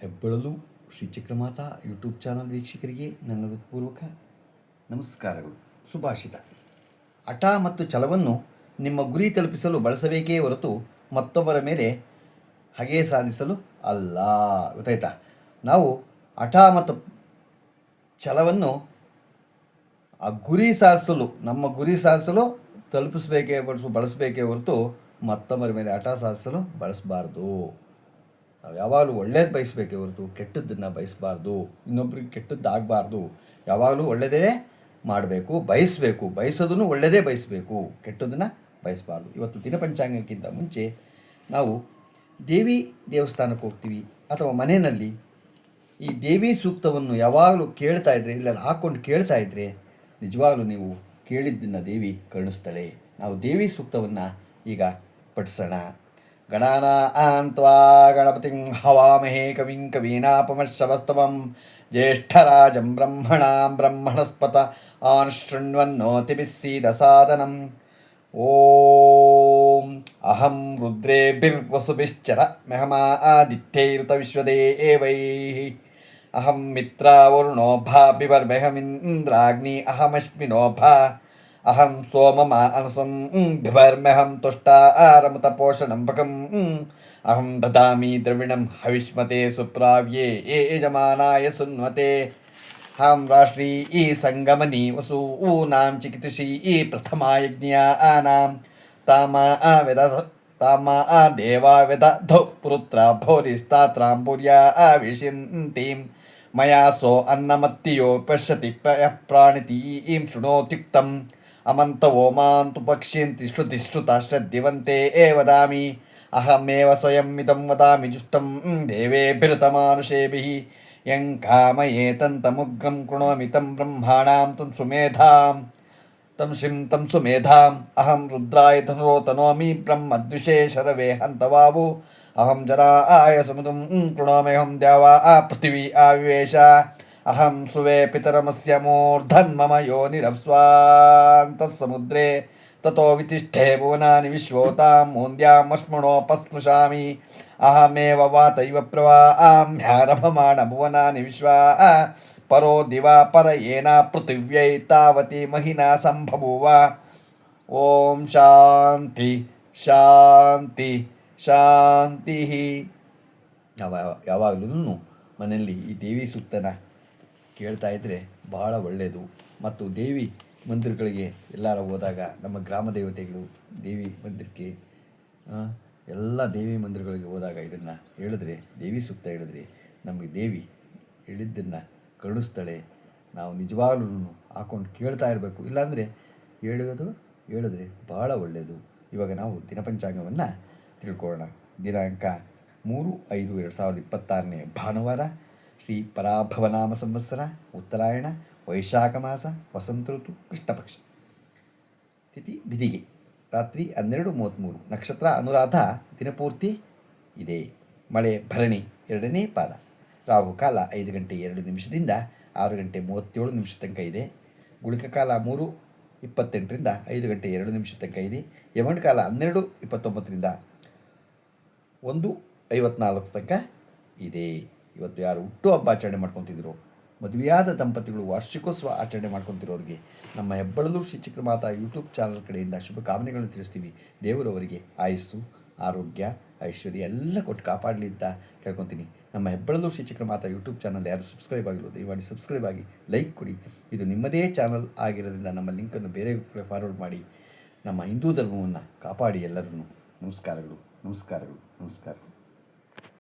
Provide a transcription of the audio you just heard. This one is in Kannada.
ಹೆಬ್ಬಳಲು ಶ್ರೀ ಚಕ್ರಮಾತಾ ಯೂಟ್ಯೂಬ್ ಚಾನಲ್ ವೀಕ್ಷಕರಿಗೆ ನನ್ನ ಹೃತ್ಪೂರ್ವಕ ನಮಸ್ಕಾರಗಳು. ಸುಭಾಷಿತ: ಹಠ ಮತ್ತು ಛಲವನ್ನು ನಿಮ್ಮ ಗುರಿ ತಲುಪಿಸಲು ಬಳಸಬೇಕೇ ಹೊರತು ಮತ್ತೊಬ್ಬರ ಮೇಲೆ ಹಾಗೆ ಸಾಧಿಸಲು ಅಲ್ಲ. ಗೊತ್ತಾಯ್ತಾ? ನಾವು ಹಠ ಮತ್ತು ಛಲವನ್ನು ನಮ್ಮ ಗುರಿ ಸಾಧಿಸಲು ಬಳಸಬೇಕೇ ಹೊರತು ಮತ್ತೊಬ್ಬರ ಮೇಲೆ ಹಠ ಸಾಧಿಸಲು ಬಳಸಬಾರ್ದು. ನಾವು ಯಾವಾಗಲೂ ಒಳ್ಳೇದು ಬಯಸಬೇಕೇ ಹೊರತು ಕೆಟ್ಟದ್ದನ್ನು ಬಯಸಬಾರ್ದು. ಇನ್ನೊಬ್ರಿಗೆ ಕೆಟ್ಟದ್ದಾಗಬಾರ್ದು. ಯಾವಾಗಲೂ ಒಳ್ಳೆಯದೇ ಮಾಡಬೇಕು, ಬಯಸೋದನ್ನು ಒಳ್ಳೆಯದೇ ಬಯಸಬೇಕು, ಕೆಟ್ಟದ್ದನ್ನು ಬಯಸಬಾರ್ದು. ಇವತ್ತು ದಿನಪಂಚಾಂಗಕ್ಕಿಂತ ಮುಂಚೆ ನಾವು ದೇವಸ್ಥಾನಕ್ಕೆ ಹೋಗ್ತೀವಿ ಅಥವಾ ಮನೆಯಲ್ಲಿ ಈ ದೇವಿ ಸೂಕ್ತವನ್ನು ಯಾವಾಗಲೂ ಕೇಳ್ತಾ ಇದ್ದರೆ, ಇಲ್ಲ ಹಾಕ್ಕೊಂಡು ಕೇಳ್ತಾ ಇದ್ದರೆ ನಿಜವಾಗಲೂ ನೀವು ಕೇಳಿದ್ದನ್ನು ದೇವಿ ಕರುಣಿಸ್ತಾಳೆ. ನಾವು ದೇವಿ ಸೂಕ್ತವನ್ನು ಈಗ ಪಠಿಸೋಣ. ಗಣಾನಾಂ ತ್ವಾ ಗಣಪತಿಂ ಹವಾಮಹೇ ಕವಿಂ ಕವೀನಾಪಮಶ್ರವಸ್ತಮಂ ಜ್ಯೇಷ್ಠರಾಜಂ ಬ್ರಹ್ಮಣಸ್ಪತ ಆನುಶೃಣ್ವನ್ನೋತಿಭಿಃ ಸೀದಸಾದನಂ. ಓಂ ಅಹಂ ರುದ್ರೇಭಿರ್ವಸುಭಿಶ್ಚರ ಮೆಹಮಾದಿತ್ಯೈರುತ ವಿಶ್ವದೇವೈಃ. ಅಹಂ ಮಿತ್ರಾ ವರುಣೋ ಭಾಬಿವರ್ಮೆಹಮಿಂದ್ರಾಗ್ನಿ ಅಹಮಶ್ಮಿನೋ ಭಾ. ಅಹಂ ಸೋಮಮ ಅನಸಂ ಬಿಭರ್ಮೆಹಂ ತುಷ್ಟಾರಮತ ಪೋಷಣಂ ಭಗಂ. ಅಹಂ ದದಾಮಿ ದ್ರವಿಣಂ ಹವಿಷ್ಮತೆ ಸುಪ್ರಾವ್ಯೇ ಯಜಮಾನಾಯ ಸುನ್ವತೆ. ಅಹಂ ರಾಷ್ಟ್ರೀ ಸಂಗಮನಿ ವಸೂನಾಂ ಚಿಕಿತ್ಸೀ ಪ್ರಥಮಾ ಯಜ್ಞಾನಾಂ. ತಾಮ ದೇವಾ ವೇದಧೌ ಪುರುತ್ರ ಭೋರಿಸ್ತಾತ್ರಾಂ ಭೂರ್ಯಾ ವಿಶಂತೀಂ. ಮಯಾ ಸೋ ಅನ್ನಮತ್ತಿಯೋ ಪಶ್ಯತಿ ಪ್ರಾಣಿತೀಂ ಶೃಣೋತ್ಯುಕ್ತಂ. ಅಮಂತವೋ ಮಾಂತು ಪಕ್ಷ್ಯಂತಿ ಶ್ರುತಾ ಶ್ರದ್ಧಿವಂತೆ ವದಾಮಿ. ಅಹಮೇವ ಸ್ವಯಂ ಇದಂ ವದಾಮಿ ಜುಷ್ಟಂ ದೇವೇಭಿರುತಮಾನುಷೇಭಿಃ. ಯಂ ಕಾಮಯೇತಂತಮುಗ್ರಂ ಕೃಣೋಮಿ ತಂ ಬ್ರಹ್ಮಾಣಾಂ तं ಸುಮೇಧಾಂ. ಅಹಂ ರುದ್ರಾಯ ತನೋಮಿ ಬ್ರಹ್ಮದ್ವಿಷೇ ಶರವೇ ಹಂತವಾವು. ಅಹಂ ಜನಾಯ ಸಮುದಂ ಕೃಣೋಮ್ಯಹಂ ದ್ಯಾವಾ ಪೃಥಿವೀ ಆವಿವೇಶ. ಅಹಂ ಸುವೇ ಪಿತರಮಸ್ಯ ಮೂರ್ಧನ್ಮಮ ಯೋನಿರಪ್ಸ್ವಾಂತಃ ಸಮುದ್ರೇ. ತಥೋ ವಿತಿಷ್ಠೆ ಭುವನಾನಿ ವಿಶ್ವೋತಾಂ ಮೂಂದ್ಯಾಮಶ್ಮಣೋಪಸ್ಪೃಶಾಮಿ. ಅಹಮೇವ ವಾತೈವ ಪ್ರವಾಮ್ಯಾರಭಮಾಣ ಭುವನಾನಿ ವಿಶ್ವಾ. ಪರೋ ದಿವಾ ಪರಯೇನ ಪೃಥಿವ್ಯೈ ತಾವತಿ ಮಹಿನಾ ಸಂಭಭೂವ. ಓಂ ಶಾಂತಿ ಶಾಂತಿ ಶಾಂತಿ. ಯಾವಾಗಲೂ ಮನೆಯಲ್ಲಿ ಈ ದೇವಿ ಸೂಕ್ತನ ಕೇಳ್ತಾ ಇದ್ದರೆ ಬಹಳ ಒಳ್ಳೆಯದು. ಮತ್ತು ದೇವಿ ಮಂದಿರಗಳಿಗೆ ಎಲ್ಲರೂ ಹೋದಾಗ ನಮ್ಮ ಗ್ರಾಮ ದೇವತೆಗಳು ದೇವಿ ಮಂದಿರಕ್ಕೆ ಎಲ್ಲ ದೇವಿ ಮಂದಿರಗಳಿಗೆ ಹೋದಾಗ ಇದನ್ನು ಹೇಳಿದ್ರೆ, ದೇವಿ ಸೂಕ್ತ ಹೇಳಿದ್ರೆ ನಮಗೆ ದೇವಿ ಹೇಳಿದ್ದನ್ನು ಕರುಣಿಸ್ತಾಳೆ. ನಾವು ನಿಜವಾಗ್ಲೂ ಹಾಕ್ಕೊಂಡು ಕೇಳ್ತಾ ಇರಬೇಕು. ಇಲ್ಲಾಂದರೆ ಹೇಳಿದ್ರೆ ಬಹಳ ಒಳ್ಳೆಯದು. ಇವಾಗ ನಾವು ದಿನಪಂಚಾಂಗವನ್ನು ತಿಳ್ಕೊಳ್ಳೋಣ. ದಿನಾಂಕ 3/5/2026 ಭಾನುವಾರ, ಶ್ರೀ ಪರಾಭವನಾಮ ಸಂವತ್ಸರ, ಉತ್ತರಾಯಣ, ವೈಶಾಖ ಮಾಸ, ವಸಂತ ಋತು, ಕೃಷ್ಣಪಕ್ಷ, ತಿಥಿ ಬಿದಿಗೆ, ರಾತ್ರಿ 12:33, ನಕ್ಷತ್ರ ಅನುರಾಧ, ದಿನಪೂರ್ತಿ ಇದೆ. ಮಳೆ ಭರಣಿ 2ನೇ ಪಾದ. ರಾಹುಕಾಲ 5 ಗಂಟೆ 2 ನಿಮಿಷದಿಂದ 6 ಗಂಟೆ 37 ನಿಮಿಷ ತನಕ ಇದೆ. ಗುಳಿಕ ಕಾಲ 3:28ರಿಂದ 5 ಗಂಟೆ 2 ನಿಮಿಷ ತನಕ ಇದೆ. ಯಮಗಂಡ ಕಾಲ 12:29ರಿಂದ 1:54 ತನಕ ಇದೆ. ಇವತ್ತು ಯಾರು ಹುಟ್ಟು ಹಬ್ಬ ಆಚರಣೆ ಮಾಡ್ಕೊತಿದ್ರು, ಮದುವೆಯಾದ ದಂಪತಿಗಳು ವಾರ್ಷಿಕೋತ್ಸವ ಆಚರಣೆ ಮಾಡ್ಕೊತಿರೋರಿಗೆ ನಮ್ಮ ಹೆಬ್ಬಳಲು ಶ್ರೀ ಚಕ್ರಮಾತಾ ಯೂಟ್ಯೂಬ್ ಚಾನಲ್ ಕಡೆಯಿಂದ ಶುಭ ಕಾಮನೆಗಳನ್ನು ತಿಳಿಸ್ತೀವಿ. ದೇವರವರಿಗೆ ಆಯಸ್ಸು, ಆರೋಗ್ಯ, ಐಶ್ವರ್ಯ ಎಲ್ಲ ಕೊಟ್ಟು ಕಾಪಾಡಲಿ ಅಂತ ಕೇಳ್ಕೊತೀನಿ. ನಮ್ಮ ಹೆಬ್ಬಳಲು ಶ್ರೀ ಚಕ್ರಮಾತಾ ಯೂಟ್ಯೂಬ್ ಚಾನಲ್ ಯಾರು ಸಬ್ಸ್ಕ್ರೈಬ್ ಆಗಿರೋ ದಯಮಾಡಿ ಸಬ್ಸ್ಕ್ರೈಬ್ ಆಗಿ ಲೈಕ್ ಕೊಡಿ. ಇದು ನಿಮ್ಮದೇ ಚಾನಲ್ ಆಗಿರೋದ್ರಿಂದ ನಮ್ಮ ಲಿಂಕನ್ನು ಬೇರೆ ಫಾರ್ವರ್ಡ್ ಮಾಡಿ ನಮ್ಮ ಹಿಂದೂ ಧರ್ಮವನ್ನು ಕಾಪಾಡಿ. ಎಲ್ಲರೂ ನಮಸ್ಕಾರಗಳು.